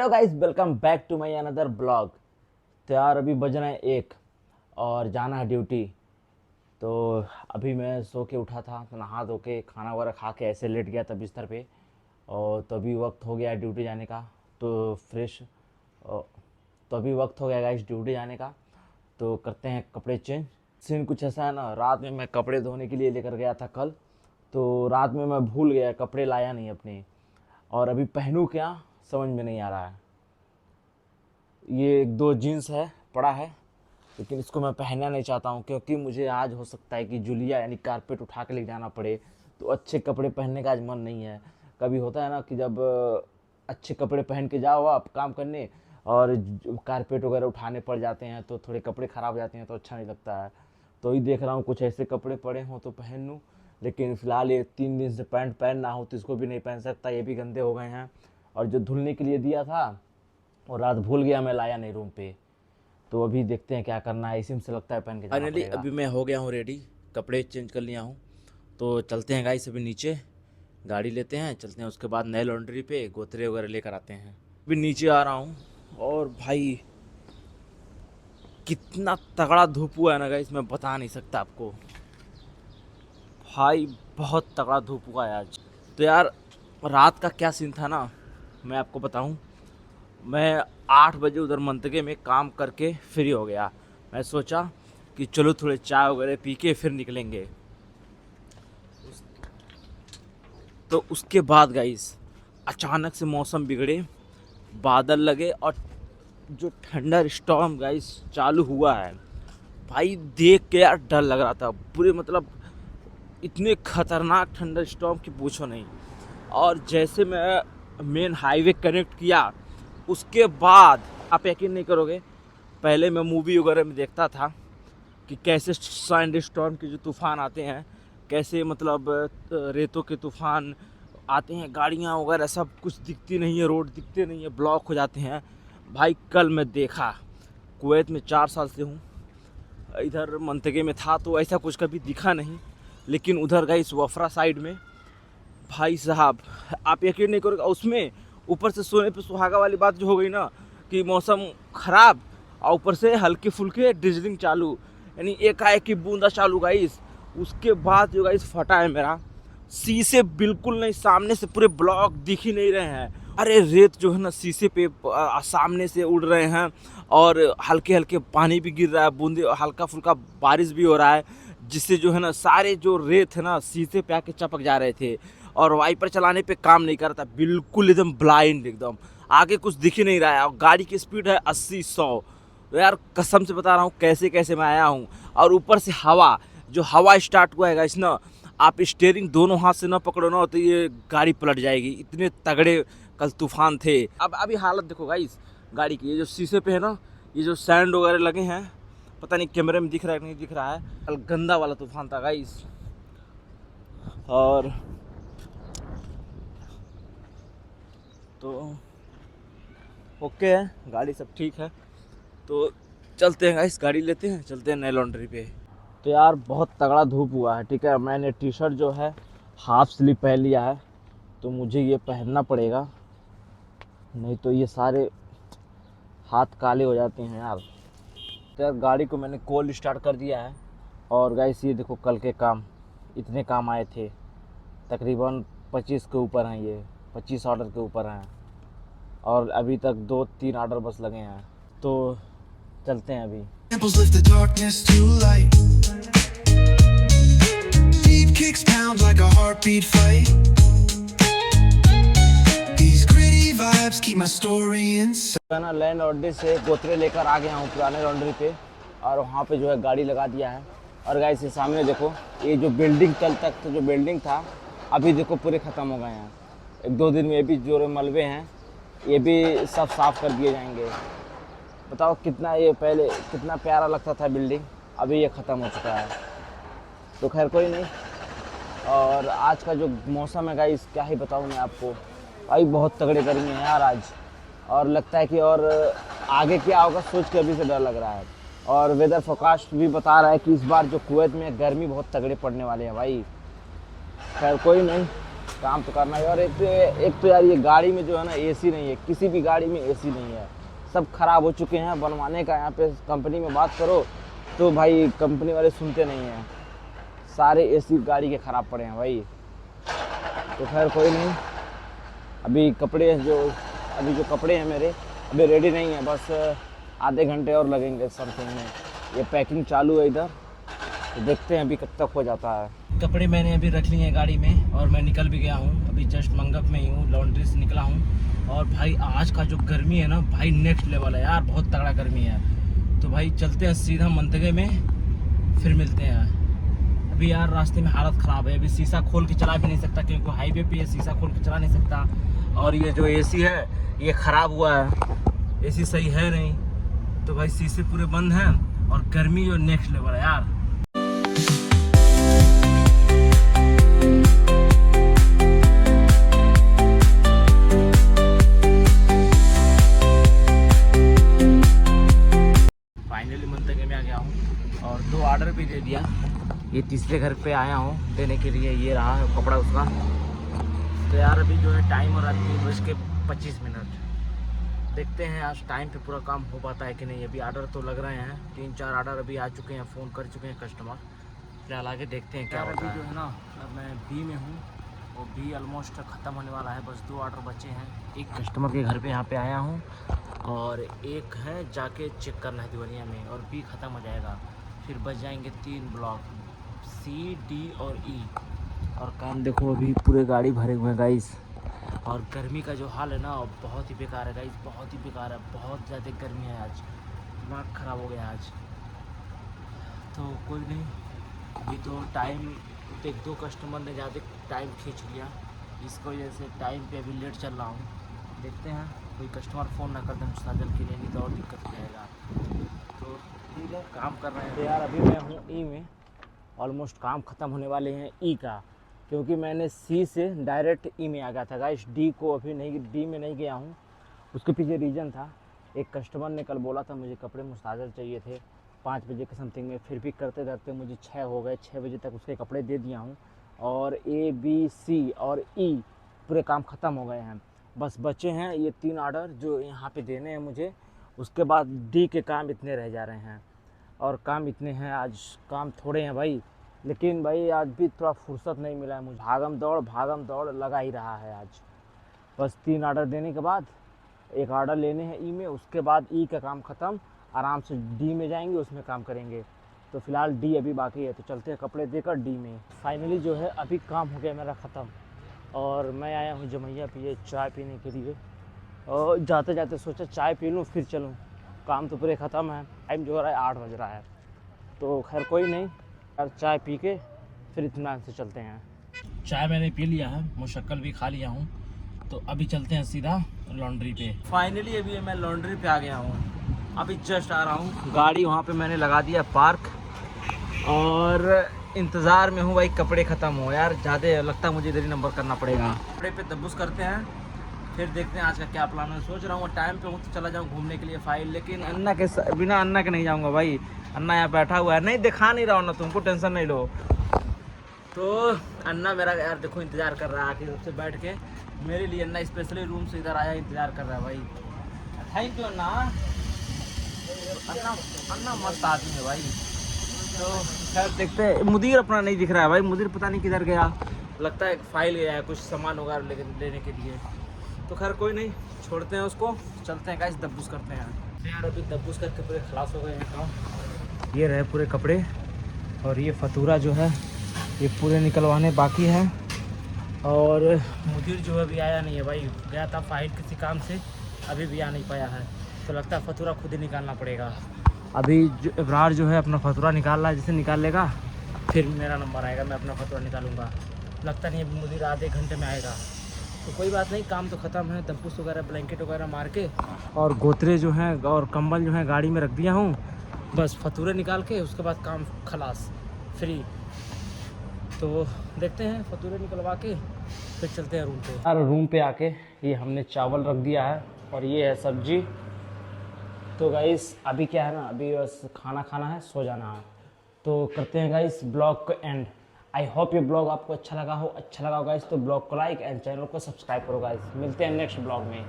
Hello guys, welcome back to my another blog. तो यार अभी बज रहे हैं 1 और जाना है ड्यूटी। तो अभी मैं सो के उठा था, तो नहा धो के खाना वगैरह खा के ऐसे लेट गया था बिस्तर पे। और तभी वक्त हो गया ड्यूटी जाने का। तो फ्रेश तो अभी वक्त हो गया गाइस ड्यूटी जाने का। तो करते हैं कपड़े चेंज। सीन कुछ ऐसा है ना, रात में मैं कपड़े धोने के लिए लेकर गया था कल। तो रात में मैं भूल गया, कपड़े लाया नहीं अपने। और अभी पहनूँ क्या समझ में नहीं आ रहा है। ये एक दो जीन्स है पड़ा है, लेकिन इसको मैं पहनना नहीं चाहता हूँ क्योंकि मुझे आज हो सकता है कि जुलिया यानी कारपेट उठा के ले जाना पड़े। तो अच्छे कपड़े पहनने का आज मन नहीं है। कभी होता है ना कि जब अच्छे कपड़े पहन के जाओ आप काम करने और कारपेट वगैरह उठाने पड़ जाते हैं तो थोड़े कपड़े ख़राब हो जाते हैं तो अच्छा नहीं लगता है। तो ही देख रहा हूँ कुछ ऐसे कपड़े पड़े हों तो पहन लूँ। लेकिन फ़िलहाल ये 3 दिन से पैंट पहन ना हो तो इसको भी नहीं पहन सकता, ये भी गंदे हो गए हैं। और जो धुलने के लिए दिया था और रात भूल गया, मैं लाया नहीं रूम पे। तो अभी देखते हैं क्या करना है, इसी में से लगता है पहन के जाना फाइनली पड़ेगा। अभी मैं हो गया हूँ रेडी, कपड़े चेंज कर लिया हूँ। तो चलते हैं गाइस अभी नीचे, गाड़ी लेते हैं, चलते हैं। उसके बाद नए लॉन्ड्री पे गोतरे वगैरह लेकर आते हैं। अभी नीचे आ रहा हूँ और भाई कितना तगड़ा धूप हुआ है ना गाइस, मैं बता नहीं सकता आपको। भाई बहुत तगड़ा धूप हुआ है आज। तो यार रात का क्या सीन था ना, मैं आपको बताऊँ। मैं 8 बजे उधर मंतके में काम करके फ्री हो गया। मैं सोचा कि चलो थोड़े चाय वगैरह पी के फिर निकलेंगे। तो उसके बाद गाइस अचानक से मौसम बिगड़े, बादल लगे और जो थंडर स्टॉर्म गाइस चालू हुआ है। भाई देख के यार डर लग रहा था पूरे, मतलब इतने खतरनाक थंडर स्टॉर्म की पूछो नहीं। और जैसे मैं मेन हाईवे कनेक्ट किया उसके बाद आप यकीन नहीं करोगे, पहले मैं मूवी वगैरह में देखता था कि कैसे सैंड स्टॉर्म के जो तूफ़ान आते हैं, कैसे मतलब रेतों के तूफ़ान आते हैं, गाड़ियाँ वगैरह सब कुछ दिखती नहीं है, रोड दिखते नहीं है, ब्लॉक हो जाते हैं। भाई कल मैं देखा, कुवैत में 4 साल से हूँ, इधर मंतके में था तो ऐसा कुछ कभी दिखा नहीं। लेकिन उधर गई इस वफरा साइड में भाई साहब आप यकीन नहीं करोगे, उसमें ऊपर से सोने पे सुहागा वाली बात जो हो गई ना कि मौसम ख़राब और ऊपर से हल्के फुल्के ड्रिजलिंग चालू, यानी एकाएक की बूंदा चालू गाइस। उसके बाद जो गाइस फटा है मेरा शीशे, बिल्कुल नहीं, सामने से पूरे ब्लॉक दिख ही नहीं रहे हैं। अरे रेत जो है ना शीशे पे सामने से उड़ रहे हैं और हल्के हल्के पानी भी गिर रहा है, बूंदे, हल्का फुल्का बारिश भी हो रहा है, जिससे जो है ना सारे जो रेत है ना शीशे पे आके चपक जा रहे थे। और वाइपर चलाने पे काम नहीं कर रहा था, बिल्कुल एकदम ब्लाइंड, एकदम आगे कुछ दिख ही नहीं रहा है। और गाड़ी की स्पीड है 80-100। तो यार कसम से बता रहा हूँ कैसे कैसे मैं आया हूँ। और ऊपर से हवा, जो हवा स्टार्ट हुआ है ना, आप स्टीयरिंग दोनों हाथ से ना पकड़ो ना तो ये गाड़ी पलट जाएगी, इतने तगड़े कल तूफान थे। अब अभी हालत देखो गाइस गाड़ी की, ये जो शीशे पे है ना, ये जो सैंड वगैरह लगे हैं, पता नहीं कैमरे में दिख रहा है कि नहीं दिख रहा है। कल गंदा वाला तूफान था गाइस। और तो ओके है, गाड़ी सब ठीक है। तो चलते हैं गाइस, गाड़ी लेते हैं, चलते हैं नए लॉन्ड्री पे। तो यार बहुत तगड़ा धूप हुआ है, ठीक है। मैंने टी शर्ट जो है हाफ स्लीव पहन लिया है, तो मुझे ये पहनना पड़ेगा, नहीं तो ये सारे हाथ काले हो जाते हैं यार। तो यार गाड़ी को मैंने कोल्ड स्टार्ट कर दिया है। और गाइस ये देखो कल के काम, इतने काम आए थे, तकरीबन 25 के ऊपर हैं, ये 25 ऑर्डर के ऊपर हैं। और अभी तक 2-3 ऑर्डर बस लगे हैं। तो चलते हैं अभी। Temples lift the darkness to light. Deep kicks pound like a heartbeat fight. These gritty vibes keep my story inside. मैं ना लैंड लॉन्ड्री से गोतरे लेकर आ गया हूँ पुराने लॉन्ड्री पे, और वहाँ पे जो है गाड़ी लगा दिया है। और गाइस ये सामने देखो, ये जो बिल्डिंग कल तक तो जो बिल्डिंग था, अभी देखो पूरे ख़त्म हो गए हैं। 1-2 दिन में ये भी जो मलबे हैं ये भी सब साफ़ कर दिए जाएंगे। बताओ कितना, ये पहले कितना प्यारा लगता था बिल्डिंग, अभी ये ख़त्म हो चुका है। तो खैर कोई नहीं। और आज का जो मौसम है गाइस क्या ही बताऊँ मैं आपको, भाई बहुत तगड़े गर्मी है यार आज। और लगता है कि और आगे क्या होगा सोच के अभी से डर लग रहा है। और वेदर फोरकास्ट भी बता रहा है कि इस बार जो कुवैत में गर्मी बहुत तगड़े पड़ने वाले हैं भाई। खैर कोई नहीं, काम तो करना है। और एक तो यार ये गाड़ी में जो है ना एसी नहीं है, किसी भी गाड़ी में एसी नहीं है, सब खराब हो चुके हैं। बनवाने का यहाँ पे कंपनी में बात करो तो भाई कंपनी वाले सुनते नहीं हैं, सारे एसी गाड़ी के ख़राब पड़े हैं भाई। तो खैर कोई नहीं, अभी जो कपड़े हैं मेरे अभी रेडी नहीं है, बस आधे घंटे और लगेंगे समथिंग में। ये पैकिंग चालू है इधर, तो देखते हैं अभी कब तक हो जाता है। कपड़े मैंने अभी रख लिए हैं गाड़ी में और मैं निकल भी गया हूँ। अभी जस्ट मंगप में ही हूँ, लॉन्ड्री से निकला हूँ। और भाई आज का जो गर्मी है ना भाई नेक्स्ट लेवल है यार, बहुत तगड़ा गर्मी है। तो भाई चलते हैं सीधा मंतगे में, फिर मिलते हैं। अभी यार रास्ते में हालत ख़राब है, अभी शीशा खोल के चला भी नहीं सकता क्योंकि हाईवे पे ये शीशा खोल के चला नहीं सकता। और ये जो एसी है ये ख़राब हुआ है, एसी सही है नहीं, तो भाई शीशे पूरे बंद हैं और गर्मी जो नेक्स्ट लेवल है यार। फाइनली मंतगे में आ गया हूँ और 2 ऑर्डर भी दे दिया। ये तीसरे घर पे आया हूँ देने के लिए, ये रहा है कपड़ा उसका। तो यार अभी जो है टाइम हो रहा है 3:25। देखते हैं आज टाइम पे पूरा काम हो पाता है कि नहीं। अभी ऑर्डर तो लग रहे हैं, 3-4 ऑर्डर अभी आ चुके हैं, फ़ोन कर चुके हैं कस्टमर। फिलहाल आगे देखते हैं क्या होता है। जो है ना मैं बी में हूँ, वो बी ऑलमोस्ट ख़त्म होने वाला है, बस 2 ऑर्डर बचे हैं। एक कस्टमर के घर पे यहाँ पे आया हूँ और एक है जाके चेक करना है दिवानिया में, और बी ख़त्म हो जाएगा। फिर बच जाएंगे 3 ब्लॉक, सी, डी और ई। और काम देखो अभी पूरे गाड़ी भरे हुए हैं गाइस। और गर्मी का जो हाल है ना बहुत ही बेकार है गाइस, बहुत ही बेकार है, बहुत ज़्यादा गर्मी है आज, दिमाग ख़राब हो गया आज। तो कोई नहीं, अभी तो टाइम 1-2 कस्टमर ने ज़्यादा टाइम खींच लिया, इसको वजह से टाइम पे अभी लेट चल रहा हूँ। देखते हैं कोई कस्टमर फ़ोन ना कर दें मुस्तकिल के लिए, नहीं तो और दिक्कत हो जाएगा। तो ठीक है, काम कर रहे हैं। तो यार अभी मैं हूँ ई में, ऑलमोस्ट काम ख़त्म होने वाले हैं ई का, क्योंकि मैंने सी से डायरेक्ट ई में आ गया था गाइस। डी को अभी नहीं, डी में नहीं गया हूँ। उसके पीछे रीज़न था, एक कस्टमर ने कल बोला था मुझे कपड़े मुस्ताजर चाहिए थे 5 बजे के समथिंग में, फिर भी करते करते मुझे 6 हो गए। 6 बजे तक उसके कपड़े दे दिया हूँ और ए, बी, सी और ई पूरे काम ख़त्म हो गए हैं। बस बचे हैं ये 3 ऑर्डर जो यहाँ पे देने हैं मुझे, उसके बाद डी के काम इतने रह जा रहे हैं। और काम इतने हैं, आज काम थोड़े हैं भाई, लेकिन भाई आज भी थोड़ा फुर्सत नहीं मिला है मुझे। भागम दौड़ लगा ही रहा है आज। बस 3 ऑर्डर देने के बाद एक ऑर्डर लेने हैं ई में, उसके बाद ई का काम ख़त्म, आराम से डी में जाएंगे, उसमें काम करेंगे। तो फ़िलहाल डी अभी बाकी है, तो चलते हैं कपड़े देकर डी में। फाइनली जो है अभी काम हो गया मेरा ख़त्म और मैं आया हूँ जमैया पिए चाय पीने के लिए। और जाते जाते सोचा चाय पी लूँ फिर चलूँ, काम तो पूरे ख़त्म है। टाइम जो हो रहा है 8 बज रहा है, तो खैर कोई नहीं यार, चाय पी के फिर इत्मीनान से चलते हैं। चाय मैंने पी लिया है, मुशक्कल भी खा लिया हूँ, तो अभी चलते हैं सीधा लॉन्ड्री पे। फाइनली अभी मैं लॉन्ड्री पे आ गया हूँ, अभी जस्ट आ रहा हूँ। गाड़ी वहाँ पे मैंने लगा दिया पार्क और इंतज़ार में हूँ भाई कपड़े ख़त्म हो। यार ज़्यादा लगता है मुझे इधर ही नंबर करना पड़ेगा। कपड़े पे तब्बूस करते हैं, फिर देखते हैं आज का क्या प्लान है। सोच रहा हूँ टाइम पे हूँ तो चला जाऊँ घूमने के लिए फाइल, लेकिन बिना अन्ना के नहीं जाऊँगा भाई। अन्ना यहाँ बैठा हुआ है, नहीं दिखा नहीं रहा हूँ ना, तुमको टेंशन नहीं लो। तो अन्ना मेरा यार देखो इंतज़ार कर रहा है आके सबसे बैठ के मेरे लिए। अन्ना स्पेशली रूम से इधर आया, इंतज़ार कर रहा है भाई। थैंक यू अन्ना। अन्ना मस्त आदमी है भाई। तो खैर देखते हैं, मुदीर अपना नहीं दिख रहा है भाई, मुदीर पता नहीं किधर गया, लगता है फाइल गया है, कुछ सामान होगा लेने के लिए। तो खैर कोई नहीं, छोड़ते हैं उसको, चलते हैं गाइस दब्बूस करते हैं। यार अभी दब्बूस करके पूरे खलास हो गए हैं काम। ये रहे पूरे कपड़े और ये फतूरा जो है ये पूरे निकलवाने बाकी है। और मुदीर जो है अभी आया नहीं है भाई, गया था फाइल किसी काम से, अभी भी आ नहीं पाया है। तो लगता है फतूरा खुद ही निकालना पड़ेगा। अभी जो इब्रार जो है अपना फतूरा निकाल रहा है, जैसे निकाल लेगा फिर मेरा नंबर आएगा, मैं अपना फतूरा निकालूंगा। लगता नहीं अभी मुदीर आधे घंटे में आएगा। तो कोई बात नहीं, काम तो ख़त्म है। दब्बूस वगैरह ब्लैंकेट वगैरह मार के और गोतरे जो हैं और कंबल जो हैं गाड़ी में रख दिया हूँ, बस फतूरे निकाल के उसके बाद काम खलास फ्री। तो देखते हैं फतूरे निकलवा के फिर चलते हैं रूम पे। यार रूम पे आके ये हमने चावल रख दिया है और ये है सब्जी। तो गाइस अभी क्या है ना, अभी बस खाना खाना है, सो जाना है। तो करते हैं गाइस ब्लॉग को एंड। आई होप ये ब्लॉग आपको अच्छा लगा हो गाइस तो ब्लॉग को लाइक एंड चैनल को सब्सक्राइब करो गाइस। मिलते हैं नेक्स्ट ब्लॉग में।